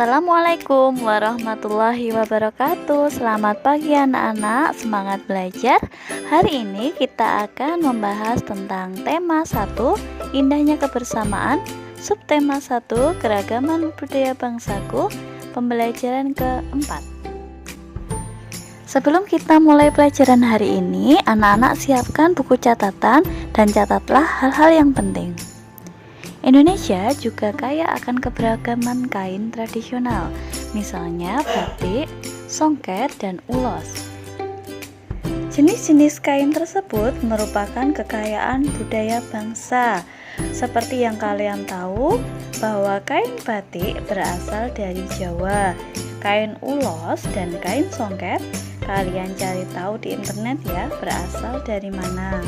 Assalamualaikum warahmatullahi wabarakatuh. Selamat pagi anak-anak, semangat belajar. Hari ini kita akan membahas tentang tema 1, indahnya kebersamaan, subtema 1, keragaman budaya bangsaku, pembelajaran keempat. Sebelum kita mulai pelajaran hari ini, anak-anak siapkan buku catatan dan catatlah hal-hal yang penting. Indonesia juga kaya akan keberagaman kain tradisional, misalnya batik, songket, dan ulos. Jenis-jenis kain tersebut merupakan kekayaan budaya bangsa. Seperti yang kalian tahu, bahwa kain batik berasal dari Jawa, kain ulos dan kain songket, kalian cari tahu di internet ya, berasal dari mana.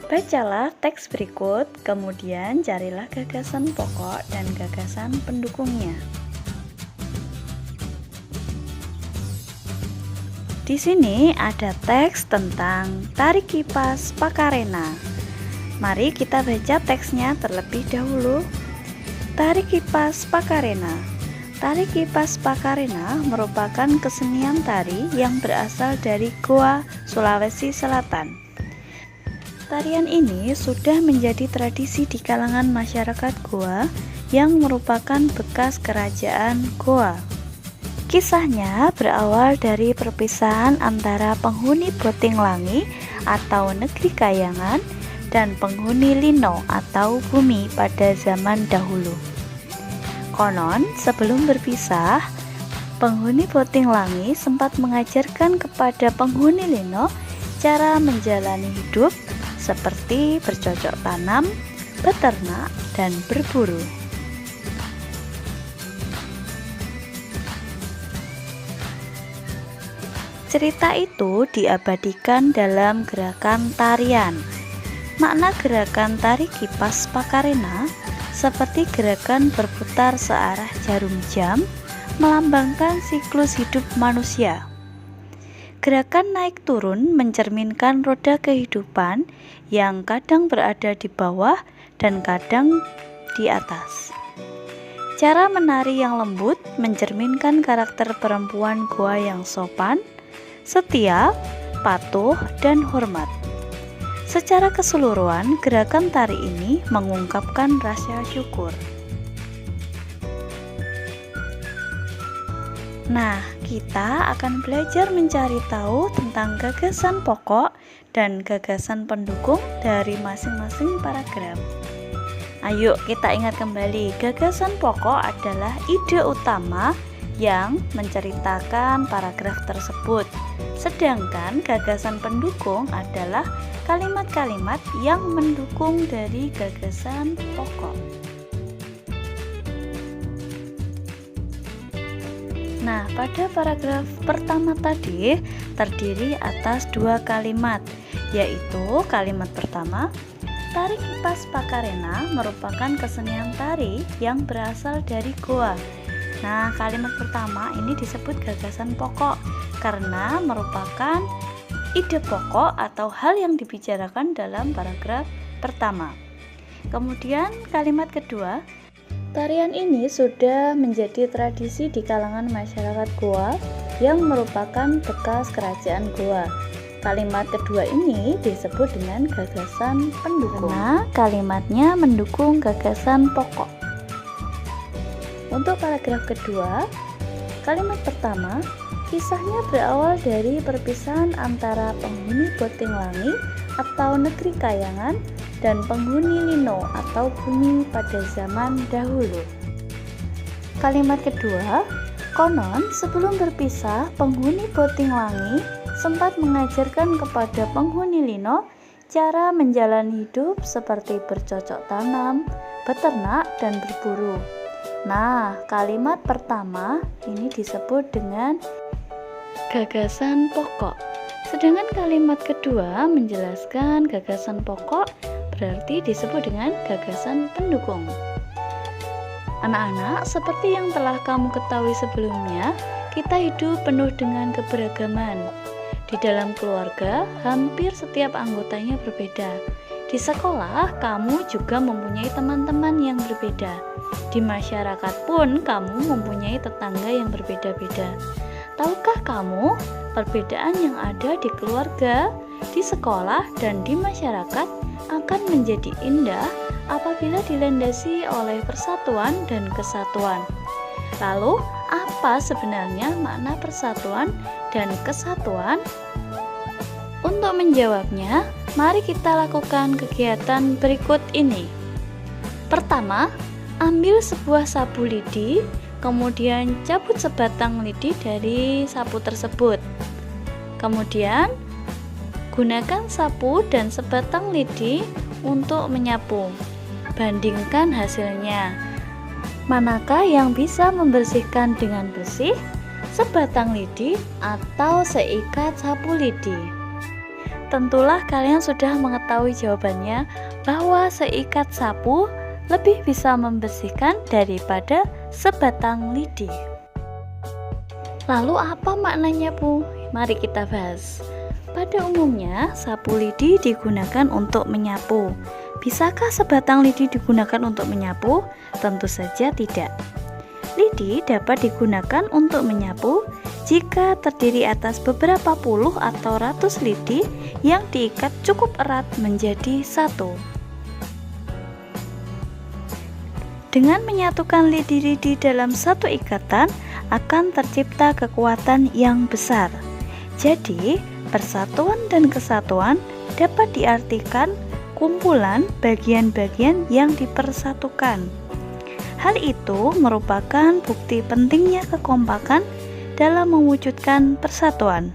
Bacalah teks berikut, kemudian carilah gagasan pokok dan gagasan pendukungnya. Di sini ada teks tentang tari kipas Pakarena. Mari kita baca teksnya terlebih dahulu. Tari kipas Pakarena. Tari kipas Pakarena merupakan kesenian tari yang berasal dari Goa, Sulawesi Selatan. Tarian ini sudah menjadi tradisi di kalangan masyarakat Goa yang merupakan bekas kerajaan Goa. Kisahnya berawal dari perpisahan antara penghuni Botinglangi atau negeri Kayangan dan penghuni Lino atau bumi pada zaman dahulu. Konon, sebelum berpisah, penghuni Botinglangi sempat mengajarkan kepada penghuni Lino cara menjalani hidup seperti bercocok tanam, beternak, dan berburu. Cerita itu diabadikan dalam gerakan tarian. Makna gerakan tari kipas Pakarena seperti gerakan berputar searah jarum jam, melambangkan siklus hidup manusia. Gerakan naik turun mencerminkan roda kehidupan yang kadang berada di bawah dan kadang di atas. Cara menari yang lembut mencerminkan karakter perempuan Goa yang sopan, setia, patuh, dan hormat. Secara keseluruhan, gerakan tari ini mengungkapkan rasa syukur. Nah, kita akan belajar mencari tahu tentang gagasan pokok dan gagasan pendukung dari masing-masing paragraf. Ayo kita ingat kembali, gagasan pokok adalah ide utama yang menceritakan paragraf tersebut. Sedangkan gagasan pendukung adalah kalimat-kalimat yang mendukung dari gagasan pokok. Nah, pada paragraf pertama tadi terdiri atas 2 kalimat, yaitu kalimat pertama, tari kipas Pakarena merupakan kesenian tari yang berasal dari Goa. Nah, kalimat pertama ini disebut gagasan pokok karena merupakan ide pokok atau hal yang dibicarakan dalam paragraf pertama. Kemudian kalimat kedua, tarian ini sudah menjadi tradisi di kalangan masyarakat Goa yang merupakan bekas kerajaan Goa. Kalimat kedua ini disebut dengan gagasan pendukung karena kalimatnya mendukung gagasan pokok. Untuk paragraf kedua, kalimat pertama, kisahnya berawal dari perpisahan antara penghuni Botinglangi atau negeri Kayangan dan penghuni Lino atau bumi pada zaman dahulu. Kalimat kedua, konon sebelum berpisah penghuni Botinglangi sempat mengajarkan kepada penghuni Lino cara menjalani hidup seperti bercocok tanam, beternak, dan berburu. Nah, kalimat pertama ini disebut dengan gagasan pokok. Sedangkan kalimat kedua menjelaskan gagasan pokok berarti disebut dengan gagasan pendukung. Anak-anak, seperti yang telah kamu ketahui sebelumnya, kita hidup penuh dengan keberagaman. Di dalam keluarga, hampir setiap anggotanya berbeda. Di sekolah, kamu juga mempunyai teman-teman yang berbeda. Di masyarakat pun, kamu mempunyai tetangga yang berbeda-beda. Tahukah kamu perbedaan yang ada di keluarga, di sekolah, dan di masyarakat akan menjadi indah apabila dilandasi oleh persatuan dan kesatuan? Lalu, apa sebenarnya makna persatuan dan kesatuan? Untuk menjawabnya, mari kita lakukan kegiatan berikut ini. Pertama, ambil sebuah sapu lidi, kemudian cabut sebatang lidi dari sapu tersebut. Kemudian, gunakan sapu dan sebatang lidi untuk menyapu. Bandingkan hasilnya. Manakah yang bisa membersihkan dengan bersih? Sebatang lidi atau seikat sapu lidi? Tentulah kalian sudah mengetahui jawabannya bahwa seikat sapu lebih bisa membersihkan daripada sebatang lidi. Lalu apa maknanya, Bu? Mari kita bahas. Pada umumnya, sapu lidi digunakan untuk menyapu. Bisakah sebatang lidi digunakan untuk menyapu? Tentu saja tidak. Lidi dapat digunakan untuk menyapu jika terdiri atas beberapa puluh atau ratus lidi yang diikat cukup erat menjadi satu. Dengan menyatukan lidi-lidi dalam satu ikatan, akan tercipta kekuatan yang besar. Jadi, persatuan dan kesatuan dapat diartikan kumpulan bagian-bagian yang dipersatukan. Hal itu merupakan bukti pentingnya kekompakan dalam mewujudkan persatuan.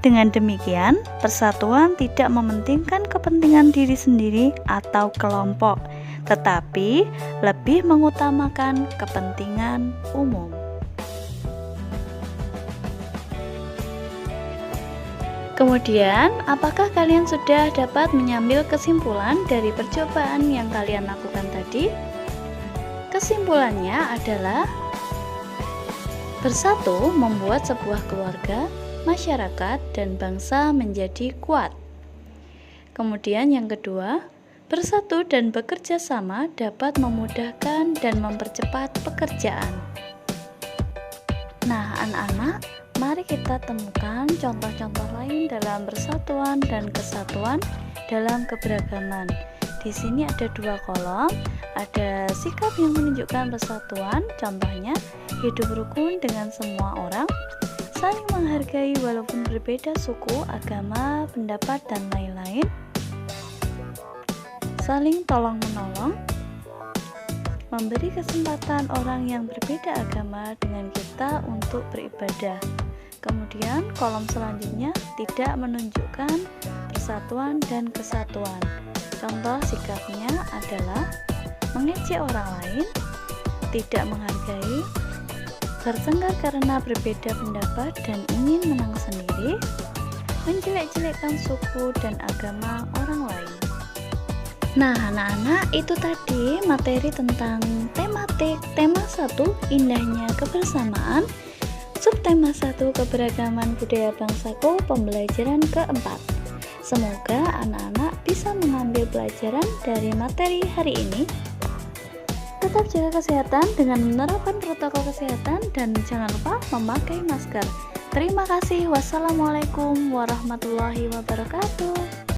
Dengan demikian, persatuan tidak mementingkan kepentingan diri sendiri atau kelompok, tetapi lebih mengutamakan kepentingan umum. Kemudian, apakah kalian sudah dapat mengambil kesimpulan dari percobaan yang kalian lakukan tadi? Kesimpulannya adalah bersatu membuat sebuah keluarga, masyarakat, dan bangsa menjadi kuat. Kemudian yang kedua, bersatu dan bekerja sama dapat memudahkan dan mempercepat pekerjaan. Nah, anak-anak, mari kita temukan contoh-contoh lain dalam persatuan dan kesatuan dalam keberagaman. Di sini ada 2 kolom, ada sikap yang menunjukkan persatuan, contohnya hidup rukun dengan semua orang, saling menghargai walaupun berbeda suku, agama, pendapat, dan lain-lain, saling tolong-menolong, memberi kesempatan orang yang berbeda agama dengan kita untuk beribadah. Kemudian kolom selanjutnya tidak menunjukkan persatuan dan kesatuan. Contoh sikapnya adalah mengejek orang lain, tidak menghargai, bertengkar karena berbeda pendapat dan ingin menang sendiri, menjelek-jelekkan suku dan agama orang lain. Nah, anak-anak, itu tadi materi tentang tematik tema 1 indahnya kebersamaan, subtema 1 keberagaman budaya bangsaku, pembelajaran keempat. Semoga anak-anak bisa mengambil pelajaran dari materi hari ini. Tetap jaga kesehatan dengan menerapkan protokol kesehatan dan jangan lupa memakai masker. Terima kasih. Wassalamualaikum warahmatullahi wabarakatuh.